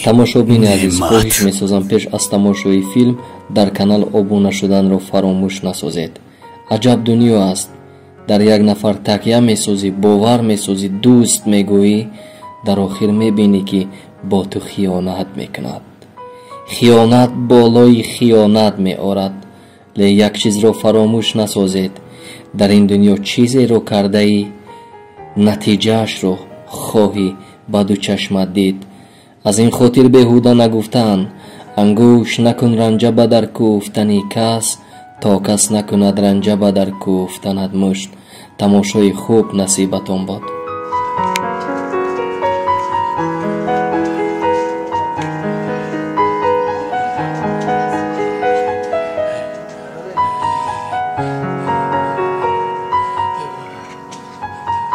тамошобини азиз хоҳиш месозам пеш аз тамошои филм дар канал обуна шуданро фаромӯш насозед. аҷаб дунё аст. дар як нафар такя месозӣ, бовар месозӣ, дӯст мегӯӣ, дар охир мебинӣ ки бо ту хиёнат мекунад. хиёнат болои хиёнат меорад. ле як чизро фаромӯш насозед. дар ин дунё чизеро кардаӣ, натиҷаашро хоҳӣ ба ду чашмат дид. аз ин хотир беҳуда нагуфтанд. ангуш накун ранҷа ба дар кӯфтани кас, то кас накунад ранҷа ба дар кӯфтанат мушт. тамошои хуб насибатон бод.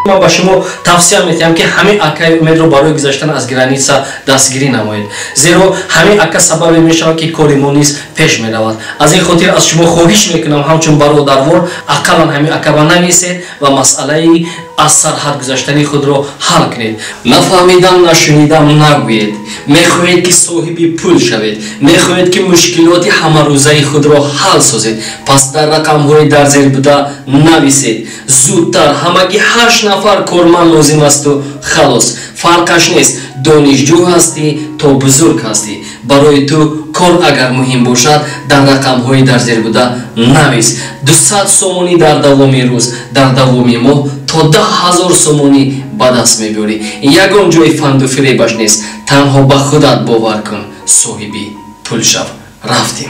من با شما توصیه می‌کنم که همه اکای امیدро برای گذشتن از گرانیسا دستگیری نمایید، زیرا همه اکا سبب میشود که کاری ما نیز پیش می‌رود. از این خاطر از شما خواهش می‌کنم همچون برادروار اقلا همه اکا بنویسید و مسئله از سرحد گذشتنی خود را حل کنید. نفهمیدم نشنیدم نگویید. می‌خواهید که صاحب پول شوید، می‌خواهید که مشکلات همه روزه خود را حل سازید. پس در رقم‌های در زیر بوده نویسید. زودتر همگی 8 نفر کارمند لازم است و خلاص. فرقش نیست دانشجو هستی تا بزرگ هستی. برای تو کار اگر مهم باشد در رقم‌های در زیر بوده نویس. 200 سومونی در دوام روز، در دوام ماه تا 10,000 سومونی به دست می‌بری. یگان جای فند و فریبش نیست. تنها به خودت باور کن صاحبی پول شو. رفتیم.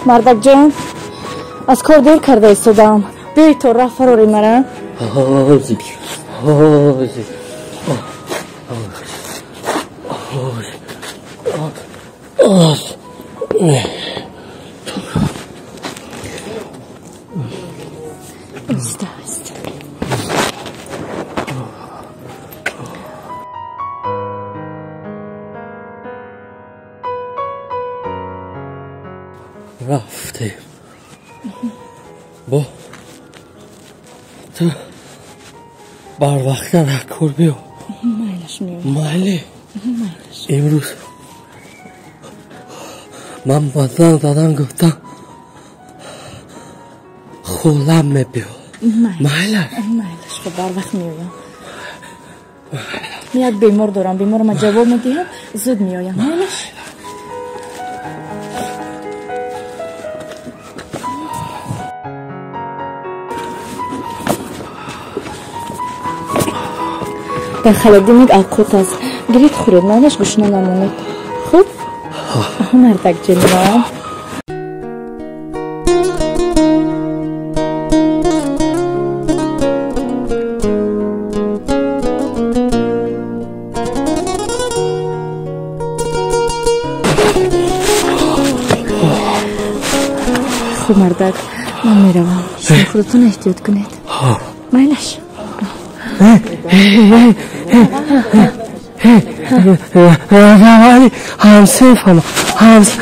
مردک جان از کار دیر کرده ایستادم. بیای تو راه فراری مرا. رفتیم با تو بر وقت در کار بیا. مایلش میام. مایلی امروز من بدن دادن گفتم خولم میبیا. مایلش خب بر وقت میایم. یک بیمار دارم، بیمار ما جواب میدیم زود میایم. مایلش در خلدیمید القوت است. گرید خورید مایلش گوشنه نمونید. خوب؟ مردک جنوان خوب مردک من میروم. شما خودتون احتیاط کنید. مایلش همسه فلا همسه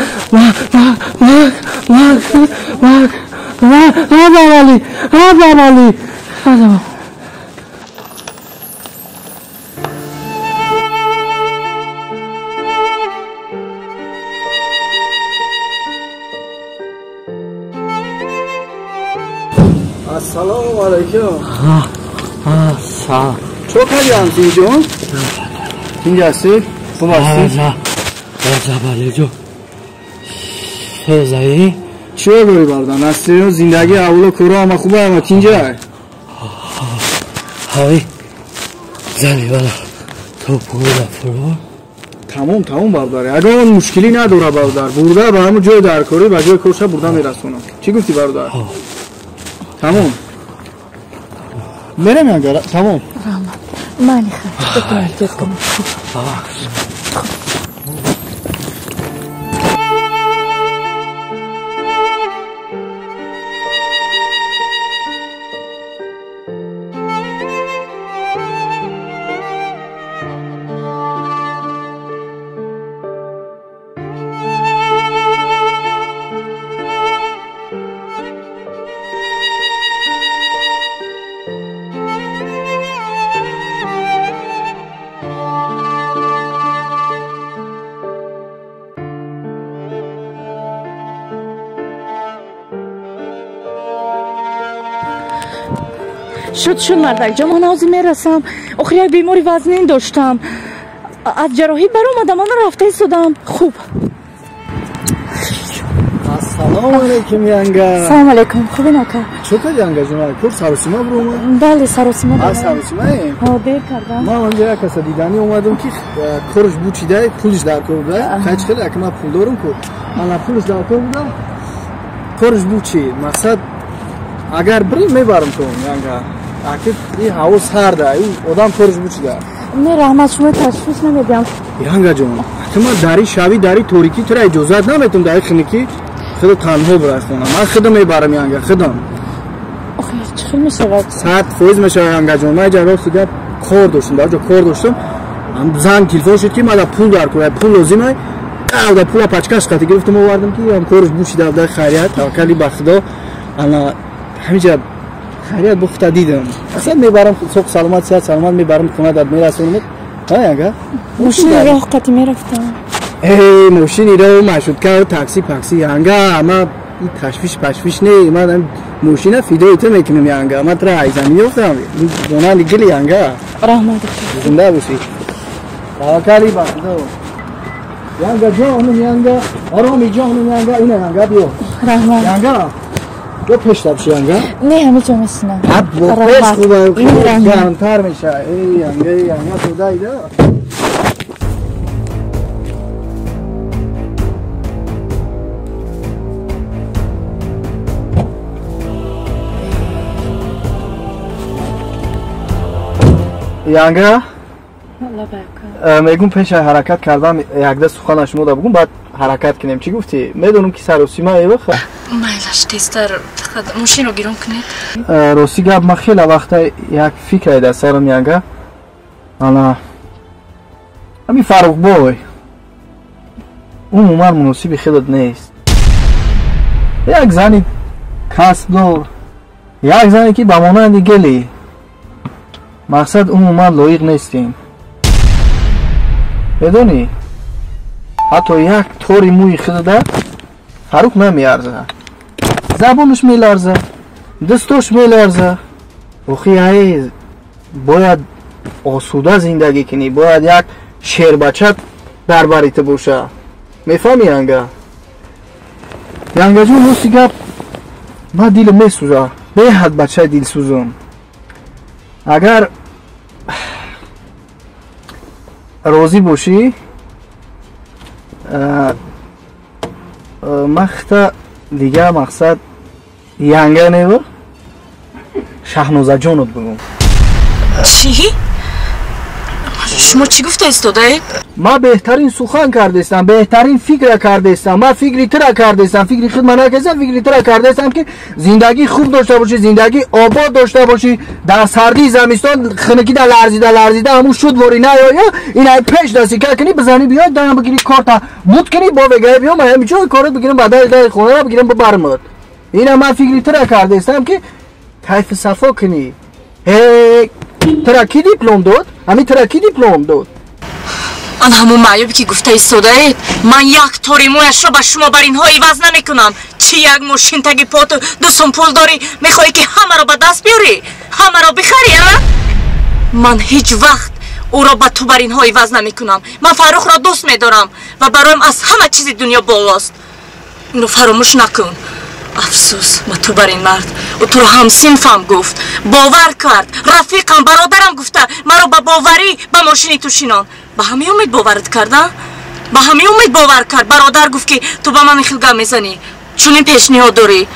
السلام علیکم. سلام. چو کاری همسین جون؟ اینجا هستی؟ خوب هستی؟ جبالی جو شزایی چه باری بردن؟ هستی؟ زندگی اولا کورا همه خوبه همه اینجا های؟ هایی زنی بلا تو پوله فرور تمام برداری. اگر اون مشکلی نداره بردار برده به همون جای درکاری به جای کارشه برده میرسونم. چی گفتی بردار؟ تمام برم اگر تمام مالی خواهد بکنم احتیاط کنم. شد مردک جان، من آزی میرسم. آخری یک بیماری وزنین داشتم، از جراحی برآمدم، من رفته ایستادم. خوب. السلام علیکم ینگا. سلام علیکم. خوبی نکه؟ چطور ینگا جون؟ کور سراسیما برام؟ بله سراسیما دارم. سراسیما ای؟ ها دیر کردم. من اونجا یک کس دیدنی اومدم که کورش بوچیده پولش در کار بوده. خیلی خیلی اگه من پول دارم کور. من پولش در کار بودم. کورش بوچی. مقصد اگر بریم میبرم تو ینگا. اگه این هوا سرده، این آدم کورش بوچیده. نه رحمت شما تشویش نمیدم. ینگا جون، تو ما داری شبی داری توریکی تو را اجازت نمیتونم داری خنکی. خدا تنها برای خونم. من خدا میبرم ینگا خدا. آخه چخیل میشود؟ 100% میشه ینگا جون. من جواب سیگار کار داشتم. در جا کار داشتم. زن تلفن شد که من پول در کنم. پول لازمه. دا پول پچکش قطعی گرفتم آوردم که هم کارش بوشیده در خیریت. توکلی به خدا. انا همینجا خیریت بخت دیدم. اصلا میبرم سوق سلامت صحت سلامت میبرم خونه در میرسونم. ها ینگا. ماشین راه قطعی میرفتم. ای ماشینی رو مشهود کرد تاکسی ینگا. اما این تشویش نه. من ماشین فیدای تو میکنم ینگا. من ترا ایزم میافتم. دونان دیگه ینگا. رحمت زنده باشی. توکلی به خدا. ینگا جانم ینگا. آرامی جانم ینگا. اینه ینگا بیا. رحمت. ینگا. دو پشت بشی ینگا. نه همه جا میسینم. حد با پشت خوبه. گرمتر میشه. ای ینگا تو دایده. ینگا میگم پیش حرکت کردم یک دست سخن شما بگم بعد حرکت کنیم. چی گفتی؟ میدونم که سروسیما ایوه خب مایلش تیستر ماشین رو گیرون کنید. راستی گپ ما خیلی وقتا یک فکر در سرم ینگا. انا همین فاروق بوی عموما مناسب خودت نیست. یک زنی کسب دار، یک زنی که با مانند گلی مقصد عموما لایق نیستیم. بدونی حتی یک طوری موی خود فاروق نمیارزه. زبونش میلرزه، دستش میلرزه. اخی باید آسوده زندگی کنی. باید یک شیر بچت در بریت باشه. میفهمی ینگا؟ ینگا جون راستی گپ من دل میسوزه. به حد بچه دل سوزم. اگر راضی باشی مخت دیگه مقصد ینگا نیو شهنوزه جانت بگم. چی؟ شما چی گفته استاده؟ ما بهترین سخن کردستم، بهترین فکر کردستم. ما فکری تر کردستم، فکری خود من نکردم، فکری تر کردستم که زندگی خوب داشته باشی، زندگی آباد داشته باشی. در سردی زمستان خنکی در لرزیده همون شد وری نه یا اینا پیش دستی کنی بزنی بیاد دارم بگیری کارت بود کنی با بگای بیام من میچو کارت بگیرم بعد در خونه رو بگیرم ببرمت. اینا من فکری تر کردستم که کیف صفا کنی. ترکی دیپلم داد؟ همین ترکی دیپلم داد. آن همون معیوبی که گفته ایستاده اید. من یک طوری مویش رو به شما بر اینها عوض نمی کنم. چی یک ماشین تگی پات دو سم پول داری میخوایی که همه رو به دست بیاری؟ همه رو بخری ها؟ من هیچ وقت او را به تو بر اینها عوض نمی کنم. من فاروق را دوست میدارم و برایم از همه چیز دنیا بالاست. این رو فراموش نکن. افسوس ما تو بر این مرد و تو رو هم صنفم گفت، باور کرد، رفیقم برادرم گفته مرا با باوری به ماشینی تو شینان. به همین امید باورت کرده؟ به همین امید باور کرد. برادر گفت که تو به من خیلگاه میزنی چون این پیشنهاد داری.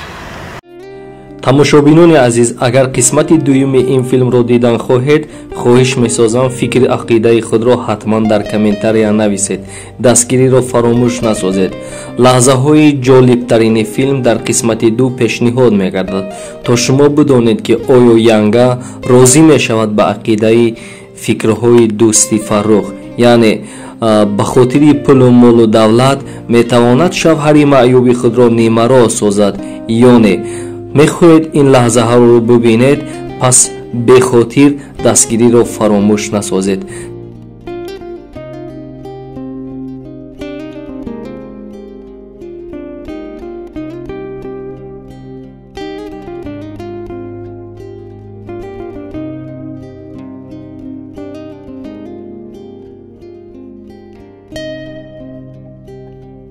тамошобинони азиз, агар қисмати дуюми ин филмро дидан хоҳед, хоҳиш месозам фикри ақидаи худро ҳатман дар комментария нависед. Дастгириро фаромӯш насозед. лаҳзаҳои ҷолибтарини филм дар қисмати ду пешниҳод мегардад, то шумо бидонед ки оё янга розӣ мешавад ба ақидаи фикрҳои дӯсти Фаррух, яъне ба хотири пулу молу давлат метавонад шавҳари маъюби худро нимаро созад ё не. мехоҳед ин лаҳзаҳаро бубинед, пас бехотир дастгириро фаромӯш насозед.